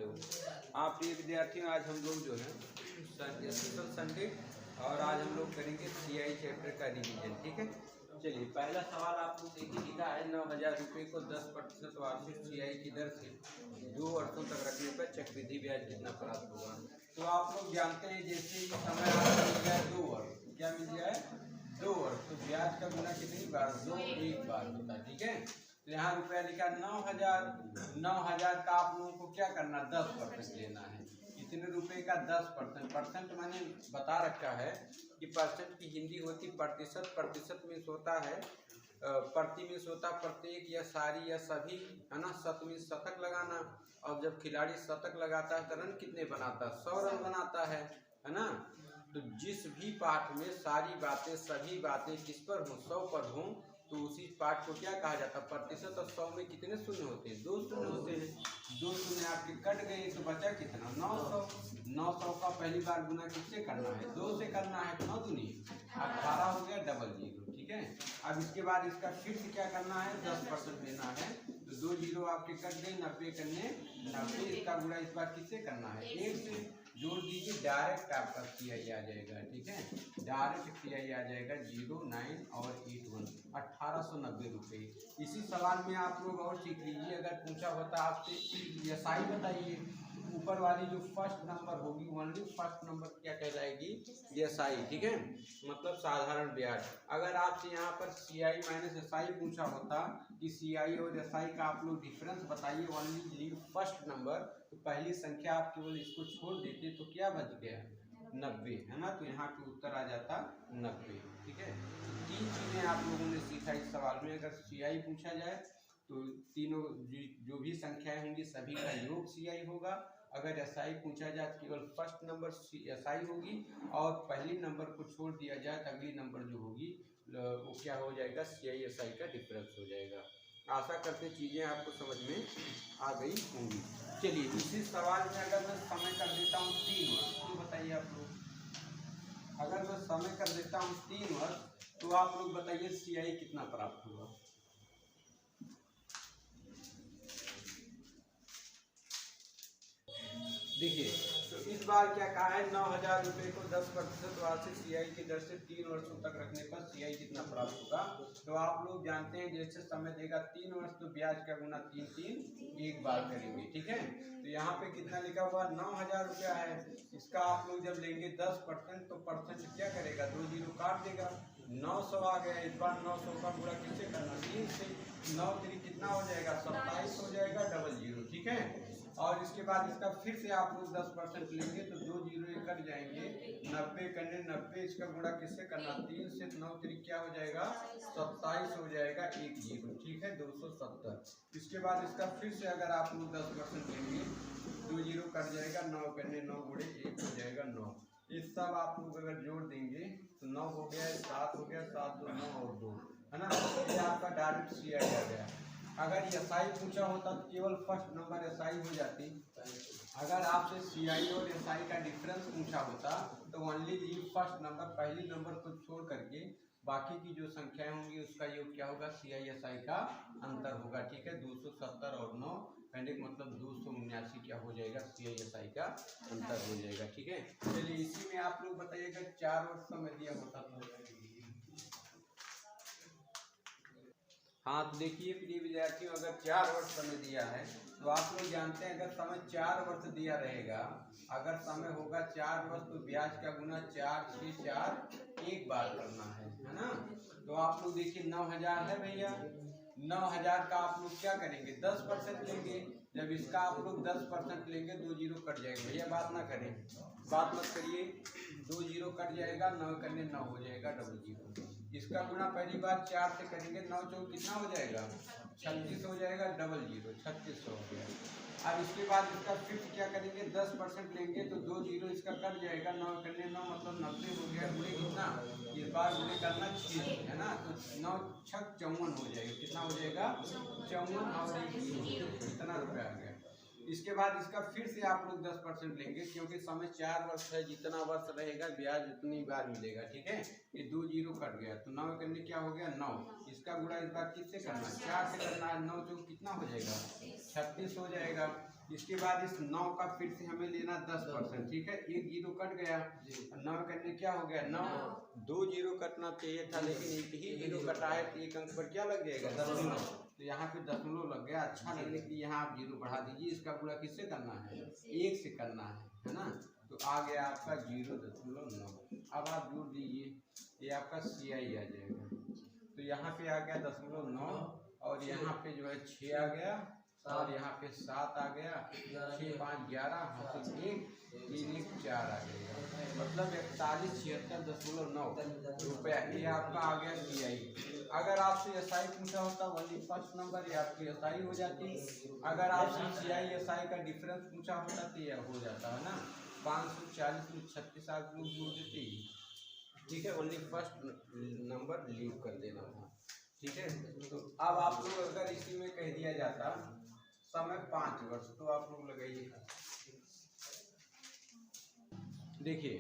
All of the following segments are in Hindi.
हेलो, आप प्रिय विद्यार्थियों, आज हम लोग जो है स्पेशल संडे और आज हम लोग करेंगे सीआई चैप्टर का रिवीजन। ठीक है, चलिए पहला सवाल आप लोग देखिए, लिखा है 9,000 रुपये को 10% वार्षिक सीआई की दर से 2 वर्षों तक रखने पर चक्रवृद्धि ब्याज कितना प्राप्त होगा। तो आप लोग जानते हैं जैसे समय आपको मिल जाए 2 वर्ष, क्या मिल जाए 2 वर्ष, तो ब्याज का गुना कितनी बार, 2 एक बार होता है। ठीक है, तो यहाँ रुपया लिखा 9,000 का आप लोगों को क्या करना, 10% लेना है। कितने रुपए का, 10%। परसेंट मैंने बता रखा है कि परसेंट की हिंदी होती प्रतिशत, प्रतिशत में होता है प्रति में होता प्रत्येक या सारी या सभी, है ना। शत में शतक लगाना, और जब खिलाड़ी शतक लगाता है तो रन कितने बनाता है, 100 रन बनाता है ना। तो जिस भी पाठ में सारी बातें सभी बातें किस पर हों, 100 पर हों, तो उसी पाठ को क्या कहा जाता है, प्रतिशत। और 100 में कितने शून्य होते हैं, 2 शून्य होते हैं। 2 शून्य आपके कट गए तो बचा कितना, 900। 900 का पहली बार गुना किससे करना है, 2 से करना है, 9 दूनी 18 हो गया, डबल जीरो। ठीक है, अब इसके बाद इसका फिर से क्या करना है, 10% लेना है, तो 2 जीरो आपके कट गए, 90 करने 90, इसका गुणा इस बार किससे करना है, 1 से। जोड़ दीजिए, डायरेक्ट आपका सीआई आ जाएगा। ठीक है, डायरेक्ट सीआई आ जाएगा 0, 9 और 81, 1890 रुपये। इसी सवाल में आप लोग और सीख लीजिए, अगर पूछा होता आपसे एसआई बताइए, ऊपर वाली जो फर्स्ट नंबर होगी ओनली फर्स्ट नंबर क्या कहलाएगी, एसआई। ठीक है, मतलब साधारण ब्याज। अगर आपसे यहाँ पर सीआई माइनस एसआई पूछा होता कि सीआई और एसआई का आप लोग डिफरेंस बताइए, ओनली लीव फर्स्ट नंबर, तो पहली संख्या आप केवल इसको छोड़ देते तो क्या बच गया, 90, है ना। तो यहाँ पे उत्तर आ जाता 90। ठीक है, तो 3 चीज़ें आप लोगों ने सीखा इस सवाल में। अगर सीआई पूछा जाए तो तीनों जो भी संख्याएं होंगी सभी का योग सीआई होगा। अगर एसआई पूछा जाए तो केवल फर्स्ट नंबर एसआई होगी, और पहली नंबर को छोड़ दिया जाए तो अगली नंबर जो होगी वो क्या हो जाएगा, सीआई एसआई का डिफरेंस हो जाएगा। आशा करते चीज़ें आपको समझ में आ गई होंगी। चलिए, इसी सवाल में अगर मैं समय कर देता हूँ 3 वर्ष, तो बताइए आप लोग, अगर मैं समय कर देता हूँ 3 वर्ष, तो आप लोग बताइए सीआई कितना प्राप्त होगा। देखिए, तो इस बार क्या कहा है, 9,000 रुपये को 10% वार्षिक सीआई की दर से 3 वर्षों तक रखने पर सीआई कितना प्राप्त होगा। तो आप लोग जानते हैं जैसे समय देगा 3 वर्ष, तो ब्याज का गुना 3 एक बार करेंगे। ठीक है, तो यहाँ पे कितना लिखा हुआ, 9,000 रुपया है, इसका आप लोग जब लेंगे 10%, तो परसेंट क्या करेगा, 2 जीरो काट देगा, 900 आ गया। इस बार 900 का पूरा किससे करना, 3 से। 9 3 कितना हो जाएगा, 27 हो जाएगा, डबल जीरो। ठीक है, और इसके बाद इसका फिर से आप लोग 10% लेंगे तो 2 जीरो कट जाएंगे, 90 करने 90, इसका गुणा किससे करना, 3 से। 9 3 क्या हो जाएगा, 27 हो जाएगा, 1 जीरो। ठीक है, 270। इसके बाद इसका फिर से अगर आप लोग 10% लेंगे, 2 जीरो कट जाएगा, 9 करने 9 गुणे 1 हो जाएगा 9। ये सब आप लोग अगर जोड़ देंगे तो 9 हो गया, 7 हो गया, 7 2 9 और 2, है ना। ये आपका डायरेक्ट सीआई आ गया। अगर एसआई पूछा होता तो केवल फर्स्ट नंबर एसआई हो जाती। अगर आपसे सीआई और एसआई का डिफरेंस पूछा होता तो ओनली लीव फर्स्ट नंबर, पहली नंबर को छोड़ करके बाकी की जो संख्याएं होंगी उसका योग क्या होगा, सीआई एसआई का अंतर होगा। ठीक है, 270 और 9 कहने का मतलब 279 क्या हो जाएगा, सीआई एसआई का अंतर हो जाएगा। ठीक है, चलिए इसी में आप लोग बताइएगा 4 वर्ष समय दिया होता तो। हाँ, तो देखिए प्रिय विद्यार्थियों, अगर 4 वर्ष समय दिया है तो आप लोग जानते हैं अगर समय 4 वर्ष दिया रहेगा, अगर समय होगा 4 वर्ष, तो ब्याज का गुना 4 से 4 एक बार करना है ना। तो आप लोग देखिए 9,000 है भैया, 9,000 का आप लोग क्या करेंगे, 10% लेंगे। जब इसका आप लोग 10% लेंगे, 2 जीरो कट जाएगा। भैया बात ना करें, बात मत करिए, 2 जीरो कट जाएगा, 9 करने 9 हो जाएगा, डबल जीरो। इसका गुना पहली बार 4 से करेंगे, 9 चौक कितना हो जाएगा, 36 हो जाएगा, डबल जीरो 3600 हो गया। अब इसके बाद इसका फिर क्या करेंगे, 10% लेंगे तो 2 जीरो इसका कट जाएगा, 9 करने 9 मतलब 90 हो गया, गुणे कितना, इस बार गुणे करना 6 है ना, तो 9 6 54 हो जाएगा। कितना हो जाएगा, 54 और 1 कितना रुपया आ गया, इसके बाद इसका फिर से आप लोग 10% लेंगे, क्योंकि समय 4 वर्ष है, जितना वर्ष रहेगा ब्याज उतनी बार मिलेगा। ठीक है, ये 2 जीरो कट गया तो 9 करने क्या हो गया 9, इसका गुणा इस बार किससे करना है 4 से करना है। 9 तो कितना हो जाएगा 36 हो जाएगा। इसके बाद इस 9 का फिर से हमें लेना 10%। ठीक है, 1 जीरो कट गया, 9 करने क्या हो गया 9, 2 जीरो कटना चाहिए था लेकिन 1 ही जीरो कटा है तो 1 अंक पर क्या लग जाएगा दशमलव, तो यहाँ पे दशमलव लग गया। अच्छा लगने के लिए यहाँ आप जीरो बढ़ा दीजिए। इसका गुणा किससे करना है 1 से करना है ना, तो आ गया आपका 0.9। अब आप जोड़ दीजिए, ये आपका CI आ जाएगा। तो यहाँ पे आ गया 0.9 और यहाँ पे जो है 6 आ गया और यहाँ पे 7 आ गया, 6 5 11 हासिल 1 3 1 4 आ गया, मतलब 4176.9 रुपया। ये आपका आ गया CI। अगर आपसे SI पूछा होता वही फर्स्ट नंबर ये आपकी SI हो जाती। अगर आपसे CI SI का डिफरेंस पूछा होता तो यह हो जाता है ना 540 में 36 आप लोग जोड़ देते। ठीक है, ओनली फर्स्ट नंबर लीव कर देना था। ठीक है, तो अब आप लोग अगर इसी में कह दिया जाता समय 5 वर्ष तो आप लोग लगाइए। देखिए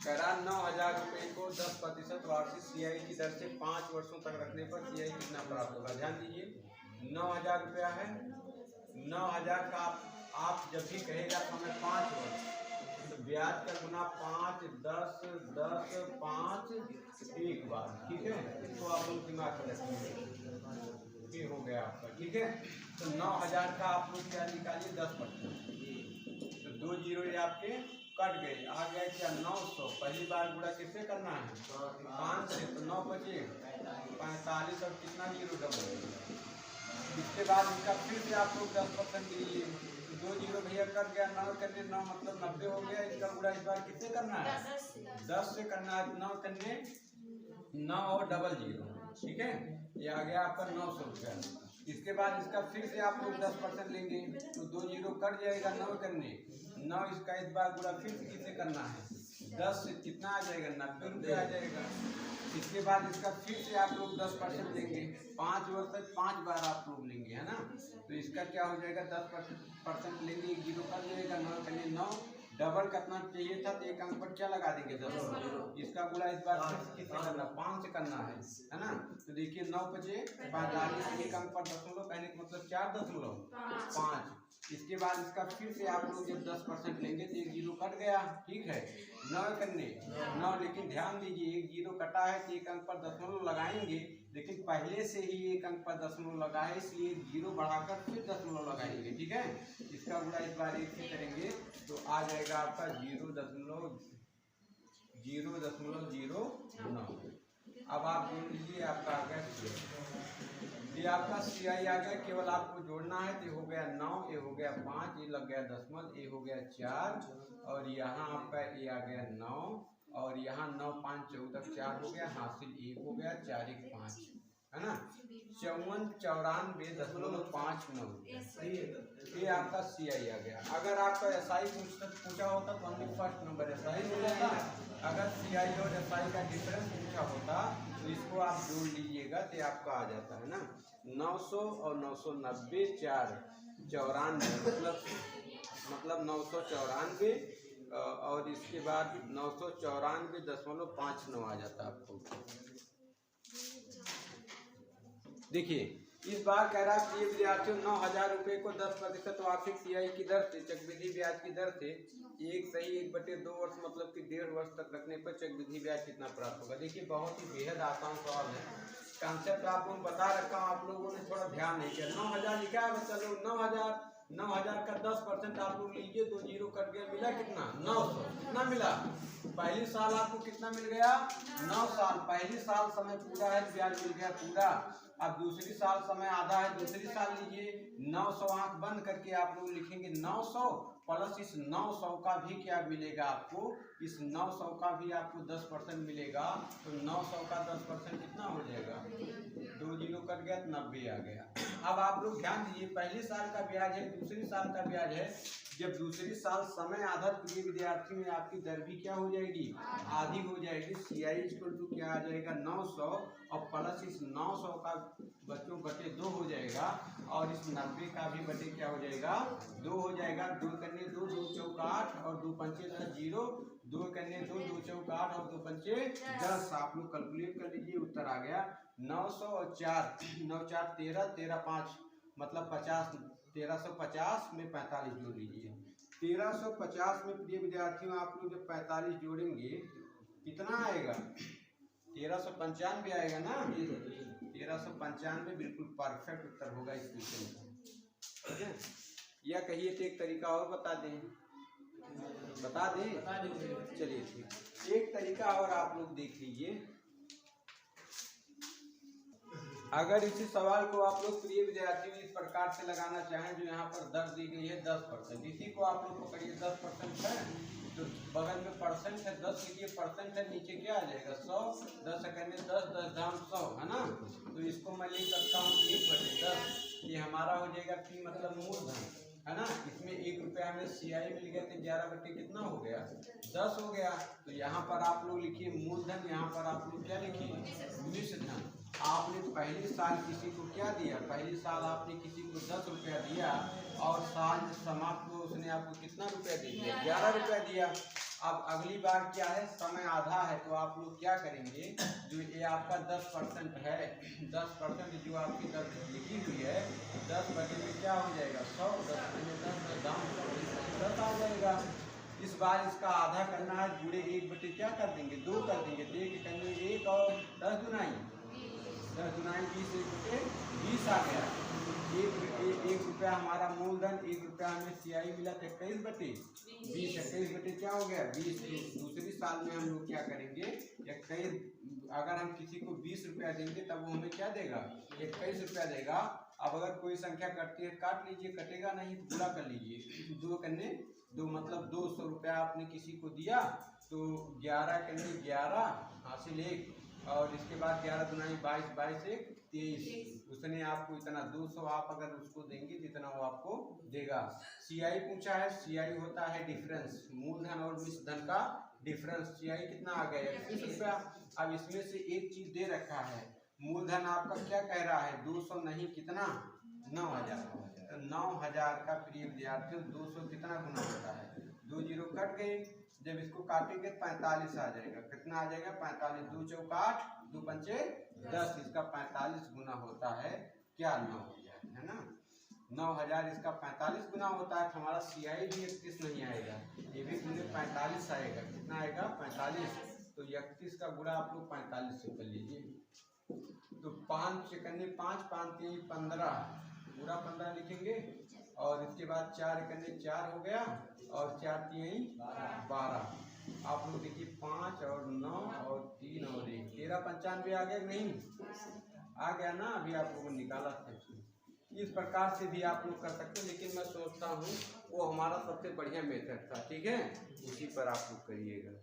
करा 9,000 रुपये को 10% वार्षिक CI की दर से 5 वर्षों तक रखने पर CI कितना प्राप्त होगा। ध्यान दीजिए 9,000 रुपया है, 9,000 का आप जब भी कहेगा समय 5 वर्ष तो ब्याज का गुना 5 10 10 5 एक बार। ठीक है, तो आप लोग दिमाग में रखिए, ये हो गया आपका। ठीक है, तो 9,000 का आप लोग क्या निकालिए 10%, तो 2 जीरो ये आपके कट गए, आ गया क्या 900। पहली बार गुणा किससे करना है 5 से, तो 9 बचे 45 और कितना जीरो डबल। इसके बाद इसका फिर से आप लोग 10% लीजिए, 2 जीरो भैया कट गया, 9 करने 9 मतलब 90 हो गया। इसका गुणा इस बार किससे करना है 10 से करना है, 9 करने 9 और डबल जीरो। ठीक है, ये आ गया आपका 900 रुपया। इसके बाद इसका फिर से आप लोग 10% लेंगे तो 2 जीरो कट जाएगा, 9 करने 9, इसका इस बार पूरा फिर से किसे करना है 10 से कितना आ जाएगा 90 रुपये आ जाएगा। इसके बाद इसका फिर से आप लोग 10% लेंगे, 5 वर्ष तक 5 बार आप लोग लेंगे, है ना, तो इसका क्या हो जाएगा 10% लेंगे, 1 जीरो कर जाएगा, 9 करने 9 डबल करना चाहिए था तो 1 अंक पर क्या लगा देंगे 10। इसका गुणा इस बार किससे करना 5 से करना है ना, तो देखिए 9 बचे 45, 1 अंक पर दशमलव कहने का मतलब 4.5। इसके बाद इसका फिर से आप लोग जब 10% लेंगे तो 1 जीरो कट गया। ठीक है, 9 करने 9, लेकिन ध्यान दीजिए 1 जीरो कटा है तो 1 अंक पर दशमलव लगाएंगे, लेकिन पहले से ही 1 अंक पर दशमलव लगा है इसलिए जीरो बढ़ाकर फिर दशमलव लगाएंगे। ठीक है, इसका गुणा इस बार 1 से करेंगे तो आ जाएगा आपका 0.009। अब आप जोड़ लीजिए, आपका आ गया ये आपका CI आ गया। केवल आपको जोड़ना है तो हो गया 9, ये हो गया 5, ये लग गया दशमलव, ये हो गया 4 और यहाँ आपका ये आ गया 9 और यहाँ 9 5 14 4 हो गया, हासिल 1 हो गया, 4 1 5 है ना, 5494.59। ये आपका CI आ गया। अगर आपका SI पूछा होता तो हमने फर्स्ट नंबर SI हो जाता, अगर CI और SI का डिफरेंस पूछा होता तो इसको आप जोड़ लीजिएगा तो आपका आ जाता है ना 900 और 990 4 94 मतलब 994 और इसके बाद 994.59 आ जाता आपको। देखिए इस बार कह रहा है कि विद्यार्थियों 9,000 रुपये को 10% वार्षिक CI की दर से चक्रवृद्धि ब्याज की दर से 1/2 वर्ष मतलब कि 1.5 वर्ष तक रखने पर चक्रवृद्धि ब्याज कितना प्राप्त होगा। देखिए बहुत ही बेहद आसान सवाल है, कॉन्सेप्ट आप लोग बता रखा हूँ, आप लोगों ने थोड़ा ध्यान नहीं किया। 9,000 लिखा है बच्चा लोग, 9,000 का 10% आप लोग लीजिए, 2 जीरो कट गया, मिला कितना 900। कितना मिला पहली साल आपको कितना मिल गया 9 साल, पहली साल समय पूरा है ब्याज मिल गया पूरा। अब दूसरी साल समय आधा है, दूसरी साल लीजिए 900 आंख बंद करके आप लोग लिखेंगे 900 प्लस इस 900 का भी क्या मिलेगा आपको, इस 900 का भी आपको 10% मिलेगा। तो 900 का 10% कितना हो जाएगा, 2 जीरो कट गया तो 90 आ गया। अब आप लोग ध्यान दीजिए, पहले साल का ब्याज है, दूसरी साल का ब्याज है। जब दूसरी साल समय आधा प्रिय विद्यार्थी में आपकी दर भी क्या हो जाएगी, आधी हो जाएगी। CI इक्वल टू क्या आ जाएगा 900 और प्लस इस 900 का बच्चों बटे 2 हो जाएगा और इस 90 का भी बटे क्या हो जाएगा 2 हो जाएगा। 2 करने 2, 2 चौका 8 और 2 पंचे 10, 0, 2 करने 2, 2 चौका 8 और 2 पंचे 10। आप लोग कैलकुलेट कर लीजिए, उत्तर आ गया 900 और 4, 9 4 13, 13 5 मतलब 50, 1350 में 45 जोड़ लीजिए। 1350 में प्रिय विद्यार्थियों आप लोग जब 45 जोड़ेंगे कितना आएगा, 1395 आएगा ना। 1395 बिल्कुल परफेक्ट उत्तर होगा इस क्वेश्चन का, ठीक है। या कहिए तो एक तरीका और बता दें, बता दें, चलिए ठीक। एक तरीका और आप लोग देख लीजिए, अगर इसी सवाल को आप लोग प्रिय विद्यार्थियों इस प्रकार से लगाना चाहें, जो यहाँ पर दर दी गई है 10%, इसी को आप लोग पकड़िए 10% है तो बगल में परसेंट है 10 लिखिए, परसेंट है नीचे क्या आ जाएगा 100, 10 सेकंड में 10, 10 दाम 100 है ना। तो इसको मैं लिख सकता हूँ 1/10, ये हमारा हो जाएगा P मतलब मूलधन है ना। इसमें 1 रुपया हमें CI मिल गया तो 11 कितना हो गया 10 हो गया। तो यहाँ पर आप लोग लिखिए मूलधन, यहाँ पर आप लोग क्या लिखिए मिश्रधन। आपने पहले साल किसी को क्या दिया, पहले साल आपने किसी को 10 रुपया दिया और साल समाप्त को उसने आपको कितना रुपया दे दिया 11 रुपया दिया। अब अगली बार क्या है, समय आधा है तो आप लोग क्या करेंगे, जो ये आपका 10% है, 10% जो आपकी दर लिखी हुई है 10 बटे में क्या हो जाएगा 100, 10 में 10 दाम 10 आ जाएगा। इस बार इसका आधा करना है, जुड़े 1 बटे क्या कर देंगे 2 कर देंगे, तो 1 करने 1 और 10 दुनाई 20, 1 बटे 20 आ गया। 1 रुपया हमारा मूलधन, 1 रुपया हमें CI मिला तो 21 बटे 20, 21 बटे क्या हो गया 20। दूसरी साल में हम लोग क्या करेंगे 21, अगर हम किसी को 20 रुपया देंगे तब वो हमें क्या देगा 21 रुपया देगा। अब अगर कोई संख्या कटती है काट लीजिए, कटेगा नहीं तो पूरा कर लीजिए। 2 करने 2 मतलब 200 रुपया आपने किसी को दिया तो 11 करने 11 हासिल 1 और इसके बाद 11 दुनाई 22, 22 1 23, उसने आपको इतना 200 आप अगर उसको देंगे जितना वो आपको देगा। CI पूछा है, CI होता है डिफरेंस, मूलधन और मिश्रधन का डिफरेंस। CI कितना आ गया 21 रुपया। अब इसमें से एक चीज दे रखा है, मूलधन आपका क्या कह रहा है 200 नहीं कितना 9000, 9000 का प्रिय विद्यार्थियों 200 कितना गुना होता है, 2 जीरो कट गए, जब इसको काटेंगे 45 आ जाएगा, कितना आ जाएगा 45, 2 चौका 8, 2 पंचे 10, इसका 45 गुना होता है क्या 9000 है ना। 9000 इसका 45 गुना होता है। हमारा CI भी 31 नहीं आएगा, ये भी पूरे 45 आएगा, कितना आएगा 45। तो 31 का गुणा आप लोग 45 से कर लीजिए। तो 5 से करने 5, 5 3 15, पूरा 15 लिखेंगे और इसके बाद 4 करने 4 हो गया और 4 3 12। आप लोग देखिए 5 और 9 और 3 और 1, 1395 आ गया नहीं आ गया ना, अभी आप लोगों ने निकाला था। इस प्रकार से भी आप लोग कर सकते हैं, लेकिन मैं सोचता हूँ वो हमारा सबसे बढ़िया मेथड था, ठीक है, उसी पर आप लोग करिएगा।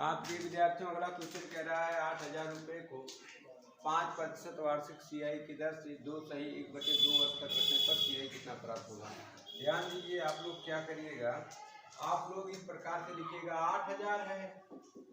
आपके विद्यार्थियों अगला क्वेश्चन कह रहा है 8000 रुपये को 5% वार्षिक CI की दर से 2 सही 1/2 वर्ष तक रखने पर CI कितना प्राप्त होगा। ध्यान दीजिए, आप लोग क्या करिएगा, आप लोग इस प्रकार से लिखिएगा 8000 है,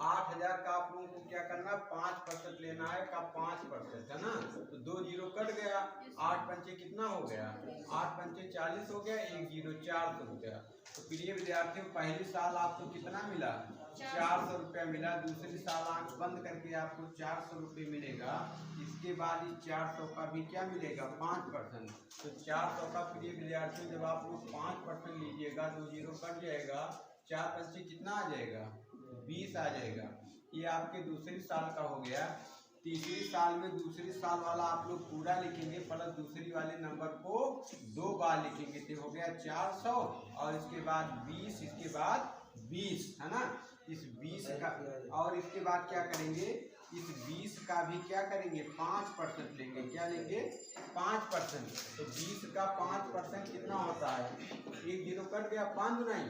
8000 का आप लोगों को क्या करना 5% लेना है का 5% है ना। तो 2 जीरो कट गया, 8 पंचे कितना हो गया 8 पंचे 40 हो गया, 1 जीरो 400 रुपया। तो प्रिय विद्यार्थियों पहले साल आपको कितना मिला 400 रुपया मिला, दूसरी साल आंख बंद करके आपको 400 रुपये मिलेगा। इसके बाद इस 400 का भी क्या मिलेगा 5%। तो 400 का प्रिय विद्यार्थियों जब आप लोग 5% लीजिएगा, 2 जीरो कट जाएगा, 4 पंचे कितना आ जाएगा 20 आ जाएगा। ये आपके दूसरी साल का हो गया। तीसरी साल में दूसरी साल वाला आप लोग पूरा लिखेंगे प्लस दूसरी वाले नंबर को 2 बार लिखेंगे, तो हो गया 400 और इसके बाद 20, इसके बाद 20 है ना। इस 20 का और इसके बाद क्या करेंगे, इस 20 का भी क्या करेंगे 5% लेंगे, क्या लेंगे 5%, तो 20 का 5% कितना होता है? एक जीरो कट गया, 5 दुनाई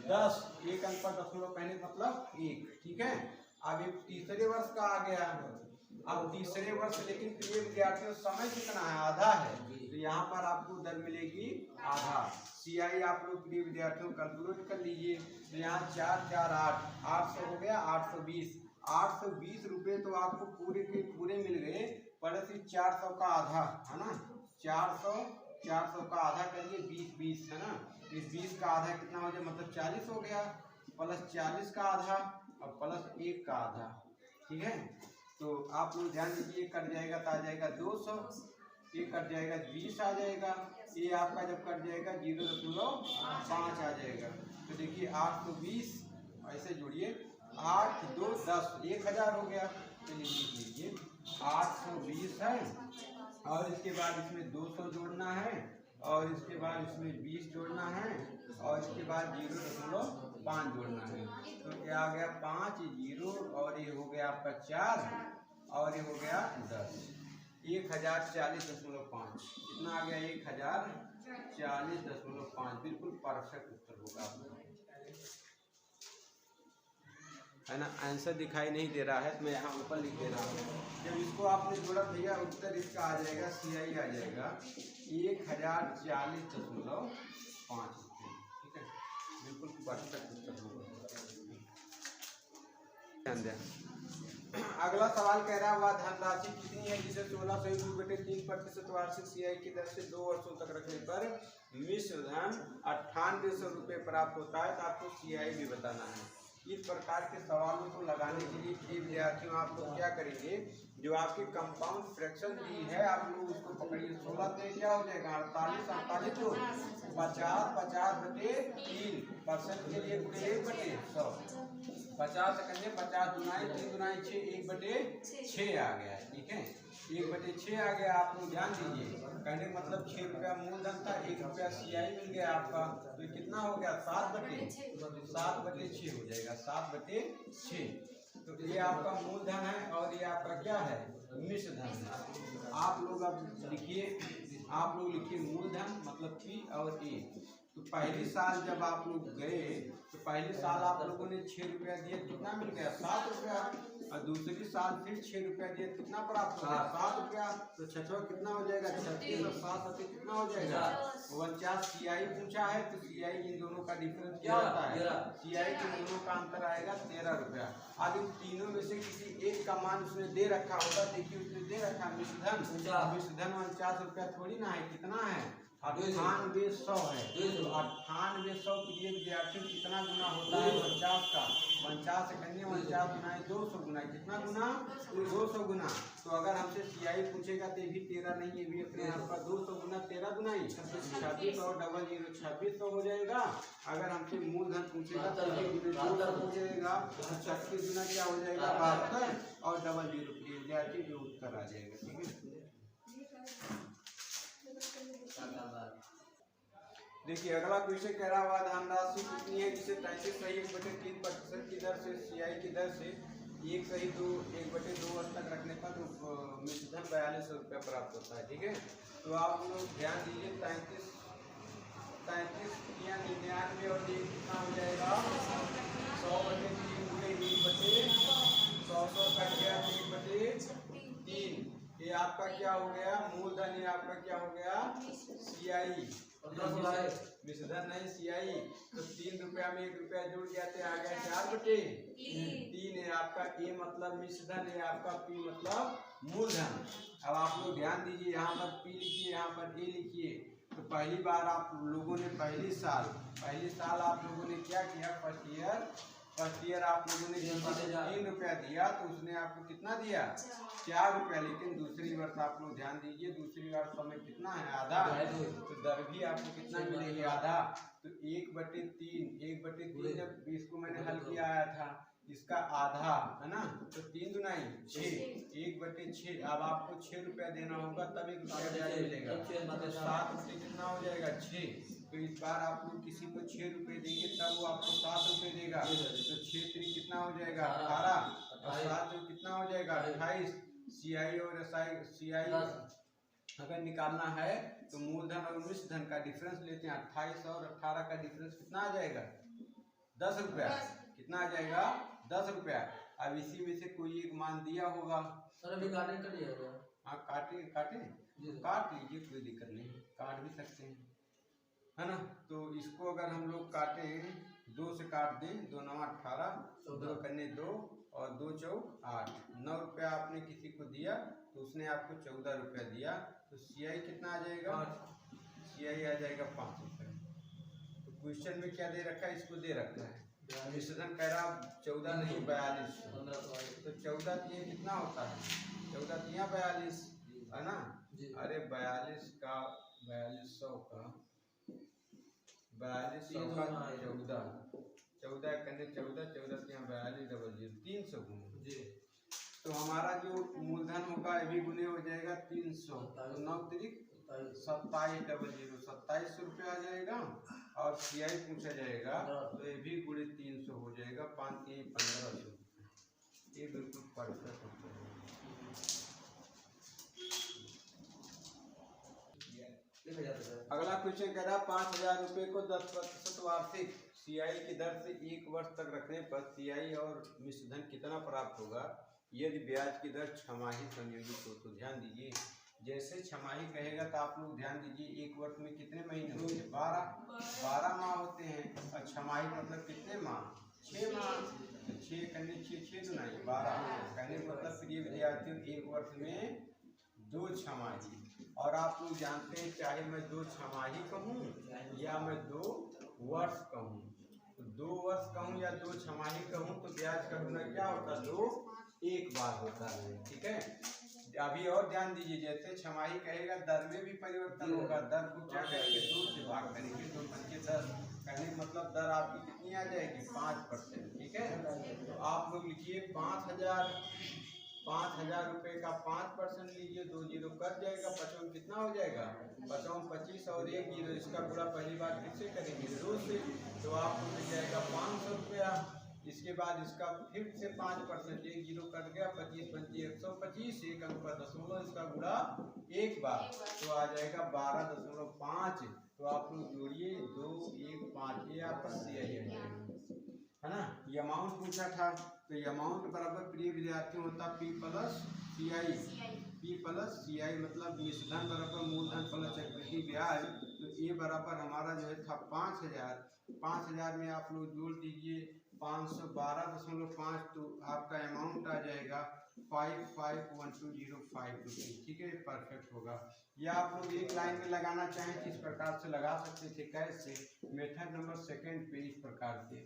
10, एक अंक पर दशमलव पहले मतलब 1, ठीक है। अब एक तीसरे वर्ष का आ गया, अब तीसरे वर्ष, लेकिन प्रिय विद्यार्थियों समय कितना है? आधा है, तो यहाँ पर आपको दर मिलेगी आधा। CI आप लोग प्रिय विद्यार्थियों कैलकुलेट कर लीजिए, तो यहाँ 4 4 8, 800 हो गया, 820 रुपये तो आपको पूरे के पूरे मिल गए, प्लस 400 का आधा है ना, 400 का आधा करिए, 20 है ना, इस 20 का आधा कितना हो जाए, मतलब 40 हो गया, प्लस 40 का आधा और प्लस 1 का आधा, ठीक है। तो आप लोग ध्यान दीजिए, कट जाएगा तो आ जाएगा 200, ये कट जाएगा 20 आ जाएगा, ये आपका जब कट जाएगा 0.5 आ जाएगा। तो देखिए 820 ऐसे जोड़िए, 8 2 10, 1000 हो गया। चलिए लिख लीजिए 820 है, और इसके बाद इसमें 200 जोड़ना है, और इसके बाद इसमें 20 जोड़ना है, और इसके बाद 0.5 जोड़ना है। तो क्या आ गया 5 0, और ये हो गया आपका 4, और ये हो गया 10, 1040.5, कितना आ गया 1040.5, बिल्कुल परफेक्ट उत्तर होगा आपका, है ना। आंसर दिखाई नहीं दे रहा है तो मैं यहाँ ऊपर लिख दे रहा हूँ। जब इसको आपने जोड़ा भैया, उत्तर इसका आ जाएगा, CI आ जाएगा 1040.5 रुपये, ठीक है, बिल्कुल परफेक्ट उत्तर होगा। ध्यान दें, अगला सवाल कह रहा है वह धनराशि कितनी है जिसे 16/3% वार्षिक CI की दर से 2 वर्षों तक रखने पर मिश्र धन 9800 रुपये प्राप्त होता है। तो आपको CI भी बताना है। इस प्रकार के सवालों को लगाने के लिए विद्यार्थियों आप लोग क्या करेंगे, जो आपके कंपाउंड फ्रैक्शन दी है आप लोग उसको पकड़िए। 16 से क्या हो जाएगा 48, 48 तो 50, 50/3% के लिए 1/100, 50 सेकंड में 50 दुनाई 3 दुनाई 6, 1/6 आ गया, ठीक है, 1/6 आ गया। आप लोग ध्यान दीजिए, कहने मतलब 6 रुपया मूलधन था, 1 रुपया CI मिल गया आपका, तो ये कितना हो गया 7/6 हो जाएगा, 7/6। तो ये आपका मूलधन है, और ये आपका क्या है मिश्र धन है। आप लोग अब लिखिए, आप लोग लिखिए मूलधन मतलब P और A। तो पहली साल जब आप लोग गए तो पहले साल आप लोगों ने 6 रुपया दिया, कितना मिल गया 7 रुपया, और दूसरी साल फिर 6 रुपया दिया, कितना प्राप्त हो गया 7 रुपया। तो 6 कितना हो जाएगा 36, और 7 कितना हो जाएगा 49। CI पूछा है तो CI इन दोनों का डिफरेंस क्या होता है, CI के दोनों का अंतर आएगा 13 रुपया। अब इन तीनों में से किसी एक का मान उसने दे रखा होगा, देखिए उसने दे रखा मिश्रधन 49 रुपया थोड़ी ना है, कितना है 9800 है। तो 9800 प्रिय विद्यार्थी कितना गुना होता है 50 का, 50 से कन्या 49 गुना 200 गुना, कितना गुना 200 गुना। तो अगर हमसे CI पूछेगा तो ये भी 13 नहीं, ये भी अपने आप का 200 गुना 13 गुना 26 और 00 2600 हो जाएगा। अगर हमसे मूलधन पूछेगा तो 200 हो जाएगा, 36 गुना क्या हो जाएगा 72 और 00 प्रिय विद्यार्थी जो उत्तर आ जाएगा, ठीक है। देखिए अगला क्वेश्चन कह रहा हुआ धनराशि कितनी है जिसे 33 सही 1/3% की दर से CI की दर से 1 सही 1/2 वर्ष तक रखने पर मिश्रधन 4200 रुपया प्राप्त होता है, ठीक है। तो आप लोग ध्यान दीजिए 33 या 99 और ये कितना हो जाएगा 100/3 हो गए 1/100 कट गया 1/3, ये आपका क्या हो गया मूलधन, ये आपका क्या हो गया CI, मिश्रधन नहीं CI। तो 3 रुपया में 1 रुपया जुड़ जाते आ गया 4/3 है आपका A मतलब मिश्रधन, है आपका P मतलब मूलधन। अब आप लोग ध्यान दीजिए, यहाँ पर P लिखिए, यहाँ पर A लिखिए। तो पहली बार आप लोगों ने पहली साल आप लोगों ने क्या किया, फर्स्ट ईयर आप लोगों ने 3 रुपया दिया, तो उसने आपको कितना दिया 4 रुपया। लेकिन दूसरी वर्ष आप लोग ध्यान दीजिए, दूसरी वर्ष समय कितना है आधा, तो दर भी आपको कितना मिलेगी आधा। तो 1/3 जब इसको मैंने हल किया आया था, इसका आधा है ना, तो 3 दुनाई 6, 1/6। अब आपको 6 रुपया देना होगा तब 1 रुपया ब्याज मिलेगा, तो 7 रुपये कितना हो जाएगा 6। तो इस बार आप लोग किसी को 6 रुपये देंगे तब वो आपको 7 रुपये देगा, तो 6 3 कितना हो जाएगा 18, और 7 कितना हो जाएगा 28। CI और CI अगर निकालना है तो मूलधन और मिश्र धन का डिफरेंस लेते हैं। 28 और 18 का डिफरेंस कितना आ जाएगा? 10 रुपया। कितना आ जाएगा? 10 रुपया। अब इसी में से कोई एक मान दिया होगा सर, अभी काटने का नहीं होगा। हाँ काटे काट लीजिए, कोई दिक्कत नहीं, काट भी सकते हैं, है ना। तो इसको अगर हम लोग काटें, 2 से काट दें, 2 9 18, 2 करने 2 और 2 चौक 8, 9 रुपया आपने किसी को दिया तो उसने आपको 14 रुपया दिया, तो CI कितना आ जाएगा? CI आ जाएगा 5 रुपये। तो क्वेश्चन में क्या दे रखा है? इसको दे रखा है मिश्रधन कह रहा 14 नहीं 42, तो 14 दिए कितना होता है? 14 दिया 42, है ना। अरे 42 का 4200 का 14 करने 14 42 00 300 गुना। तो हमारा जो मूलधन होगा ये भी गुने हो जाएगा 300, तो 9 तिरिक 27 00 2700 रुपया आ जाएगा। और CI पूछा जाएगा तो ये भी गुणे 300 हो जाएगा, 5 3 1500। ये बिल्कुल परफेक्ट होता है। अगला क्वेश्चन कह रहा 5000 रुपये को 10% वार्षिक CI की दर से 1 वर्ष तक रखने पर CI और मिश्रधन कितना प्राप्त होगा यदि ब्याज की दर छमाही संयोजित हो। तो ध्यान दीजिए, जैसे छमाही कहेगा तो आप लोग ध्यान दीजिए, 1 वर्ष में कितने महीने होते हैं? 12 माह होते हैं। और छमाही मतलब कितने माह? 6 माह। 6 करने 6 दुनाई 12, कहने मतलब प्रिय विद्यार्थियों 1 वर्ष में 2 छमाही। और आप लोग जानते हैं चाहे मैं 2 छमाही कहूँ या मैं 2 वर्ष कहूँ, तो 2 वर्ष कहूँ या 2 छमाही कहूँ तो ब्याज का गुना क्या होता है? 2 एक बार होता है। ठीक है, अभी और ध्यान दीजिए, जैसे छमाही कहेगा दर में भी परिवर्तन होगा। दर को क्या करेंगे? 2 से भाग करेंगे, 2 पंचे 10, कहने का मतलब दर आपकी कितनी आ जाएगी? 5%। ठीक है, तो आप लोग लिखिए 5000 रुपये का 5% लीजिए, 2 जीरो कट जाएगा, 55 कितना हो जाएगा? 55 25 और 1 जीरो, इसका पूरा पहली बार किससे करेंगे? 2 से, तो आपको मिल जाएगा 500 रुपया। इसके बाद इसका फिर से 5%, 1 जीरो कट गया, 25 25 125, 1 अंक पर दशमलव, इसका गुणा 1 बार, तो आ जाएगा 12.5। तो आप लोग जोड़िए 2 1 5, ये आपका CI है ना। ये अमाउंट पूछा था, तो ये अमाउंट बराबर प्रिय विद्यार्थियों होता P प्लस CI, मतलब मिश्रधन बराबर मूलधन प्लस चक्रवृद्धि ब्याज। तो ये बराबर हमारा जो है था 5000 में आप लोग जोड़ दीजिए 512.5, तो आपका अमाउंट आ जाएगा 551205 रुपये। ठीक है, परफेक्ट होगा। या आप लोग एक लाइन में लगाना चाहें तो इस प्रकार से लगा सकते थे। कैसे? मेथड नंबर 2 पे इस प्रकार से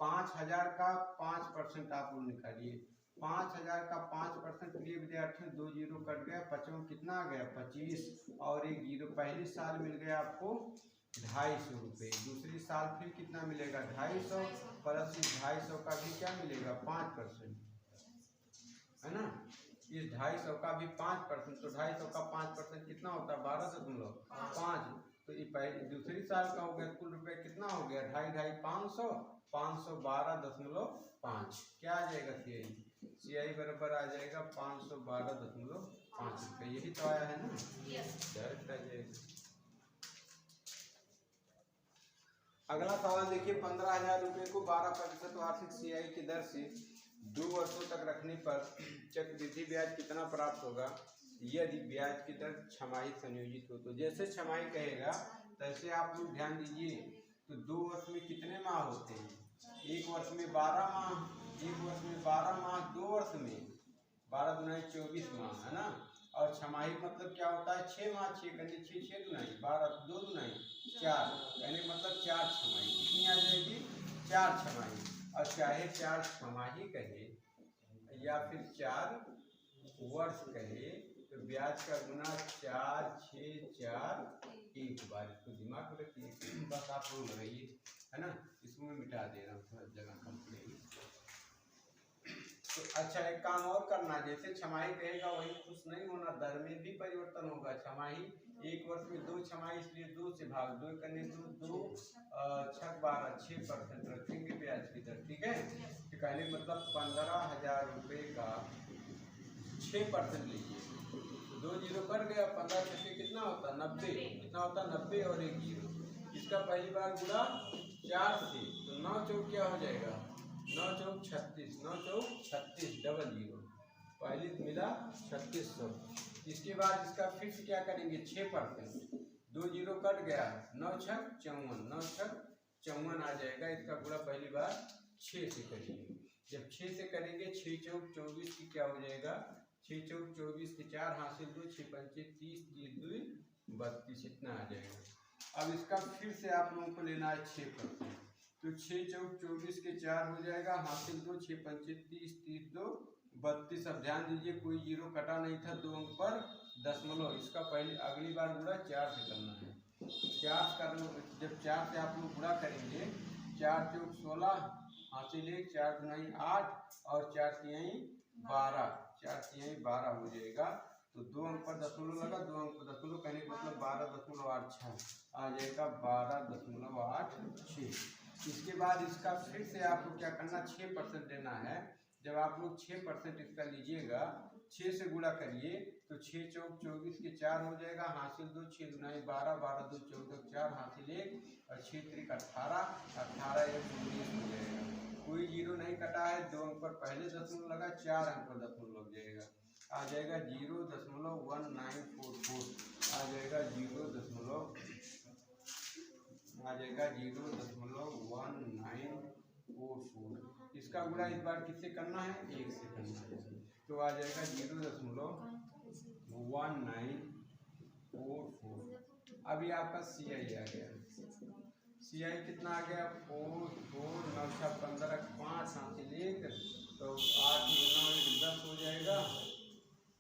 5000 का 5% आप लोग निकालिए। 5000 का 5% प्रिय विद्यार्थियों 2 जीरो कट गया, 55 कितना आ गया? 25 और 1 जीरो। पहली साल मिल गया आपको 250 रुपये, दूसरी साल फिर कितना मिलेगा? 250 प्लस 250 का भी क्या मिलेगा? 5%, है ना। इस 250 का भी 5%, तो 250 का 5% कितना होता है? 12.5। तो ये पहले दूसरी साल का हो गया, कुल रुपये कितना हो गया? 2.5 500 512.5। क्या आ जाएगा? CI बराबर आ जाएगा 512.5 रुपये। यही तो आया है ना, डायरेक्ट आ जाएगा। अगला सवाल देखिए, 15,000 रुपये को 12% वार्षिक CI की दर से 2 वर्षों तक रखने पर चक्रवृद्धि ब्याज कितना प्राप्त होगा यदि ब्याज की दर छमाही संयोजित हो। तो जैसे छमाही कहेगा तैसे आप लोग ध्यान दीजिए, तो 2 वर्ष में कितने माह होते हैं? 1 वर्ष में 12 माह, 1 वर्ष में 12 माह, 2 वर्ष में 12 दुनाई 24 माह, है ना। और छमाही मतलब क्या होता है? 6 माह, 6 करने 6 6 दुनाई 12, 2 दुनाई 4, कहने मतलब 4 छमाही। कितनी आ जाएगी? 4 छमाही। और चाहे 4 छमाही कहे या फिर 4 वर्ष कहे, तो ब्याज का गुना 4 6 4 1 बार। इसको दिमाग में रखिए, बस आप लोग लगाइए, है ना। इसको मैं मिटा दे रहा हूँ, थोड़ा जगह कम पड़ेगी। तो अच्छा, एक काम और करना, जैसे छमाही कहेगा वही खुश नहीं होना, दर में भी परिवर्तन होगा। छमाही 1 वर्ष में 2 छमाही, इसलिए 2 से भाग, 2 करने 2 6 12 6% रखेंगे ब्याज की दर। ठीक है, तो कहने मतलब 15,000 रुपये का 6% लीजिए, तो 2 जीरो कट गया, 15 छक्के कितना होता है 90, कितना होता है 90 और 1 जीरो। इसका पहली बार गुणा 4 से, तो 9 चौक क्या हो जाएगा 9 चौक 36, 9 चौक 36 डबल जीरो, पहली मिला 3600। इसके बाद इसका फिर से क्या करेंगे 6%, 2 जीरो कट गया, 9 छक 54, 9 छक 54 आ जाएगा। इसका गुणा पहली बार 6 से करेंगे, जब 6 से करेंगे 6 चौक 24 की क्या हो जाएगा 6 चौक 24 के 4 हासिल 2, 6 पंचे 30, 30 2 32, इतना आ जाएगा। अब इसका फिर से आप लोगों को लेना है 6%, तो 6 चौक 24 के 4 हो जाएगा, हासिल 2, 6 पंचे 30, 30 2 32। अब ध्यान दीजिए कोई जीरो कटा नहीं था, 2 अंक पर दशमलव। इसका पहले अगली बार गुणा 4 से करना है, 4 करना, जब 4 से आप लोग गुणा करेंगे 4 चौक 16 हासिल 1, 4 दुनाई 8 और 4 तिहाई 12, 4 तिहाई 12 हो जाएगा। तो 2 अंक पर दशमलव लगा, 2 अंक पर दशमलव कहने का मतलब 12.86 आ जाएगा, 12.86। इसके बाद इसका फिर से आपको क्या करना 6% लेना है। जब आप लोग 6% इसका लीजिएगा 6 से गुणा करिए तो 6 चौक 24 के 4 हो जाएगा, हासिल 2, 6 दुनाई 12, 12 2 14 4 हासिल 1 और 6 त्रिक 18, 18 1 19 हो जाएगा। कोई जीरो नहीं कटा है, 2 अंक पर पहले दशमलव लगा, 4 अंक पर दशमलव लग जाएगा, आ जाएगा 0.1944, आ जाएगा 0.1944। इसका गुणा इस बार किससे करना है 1 से करना है, तो आ जाएगा 0.1944। अभी आपका CI आ गया, CI कितना आ गया 4 4 9 6 15 5 हासिल 1, तो 8 9 10 हो जाएगा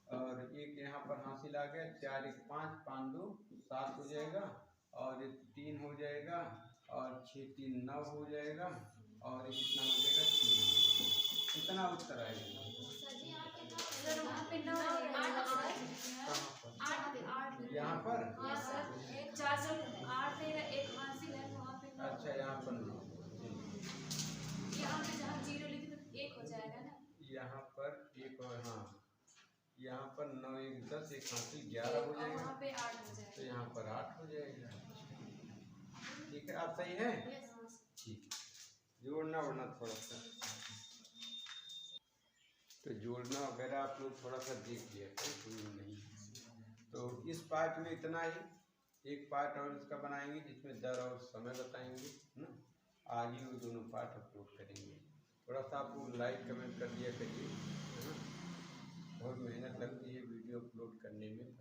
और एक यहाँ पर हासिल आ गया, 4 1 5 5 2 7 हो जाएगा और 1 3 हो जाएगा और 6 3 9 हो जाएगा और ये कितना हो जाएगा 3, कितना उत्तर आएगा यहाँ पर। अच्छा यहाँ पर 9, यहाँ पर 1 और हाँ यहाँ पर 9 1 10 1 हासिल 11 हो जाएगा, तो यहाँ पर 8 हो जाएगा। ठीक है, आप सही है। ठीक, जोड़ना वरना थोड़ा सा, तो जोड़ना वगैरह आप लोग थोड़ा सा देख लिया कोई नहीं। तो इस पार्ट में इतना ही, एक पार्ट और इसका बनाएंगे जिसमें दर और समय बताएंगे ना, आज ही वो दोनों पार्ट अपलोड करेंगे। थोड़ा सा आप लोग लाइक कमेंट कर दिया करिए, है ना, बहुत मेहनत लगती है वीडियो अपलोड करने में।